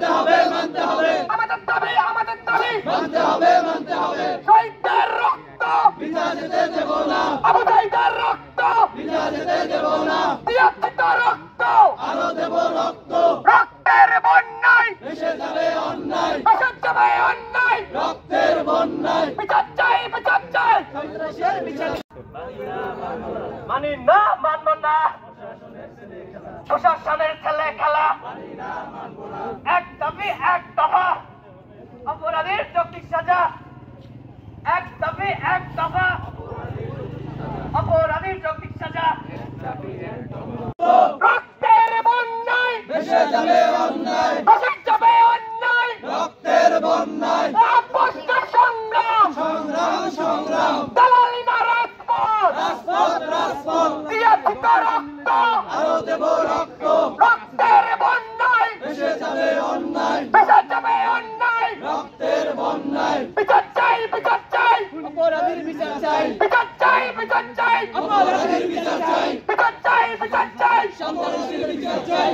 মানতে হবে আমাদের দাবি মানতে হবে শহীদদের রক্ত বিনা যেতে দেব না আবু সাঈদের রক্ত বিনা যেতে দেব না তিয়াত্তর রক্ত আরো দেব রক্ত রক্তের বন্যায় ভেসে যাবে অন্যায় রক্তের বন্যায় বিচার চাই সন্ত্রাসের বিচার মানি না মানব না প্রশাসনের ছেলে খেলা এক দাবি এক দফা অপরাধীর যৌক্তিক সাজা এক দাবি এক দফা অপরাধীর যৌক্তিক সাজা রক্তের বন্যায় ভেসে যাবে অন্যায় রক্তের বন্যায় সংগ্রাম দালালি না রাজপথ তিয়াত্তর রক্ত আরো দেব রক্ত রক্তের বন্যায় ভেসে যাবে অন্যায় রক্তের বন্যায় বিচার চাই অপরাধীর বিচার চাই অপরাধীর বিচার চাই সন্ত্রাসীর বিচার চাই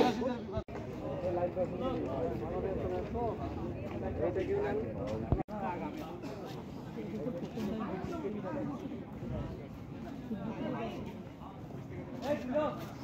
Let's go.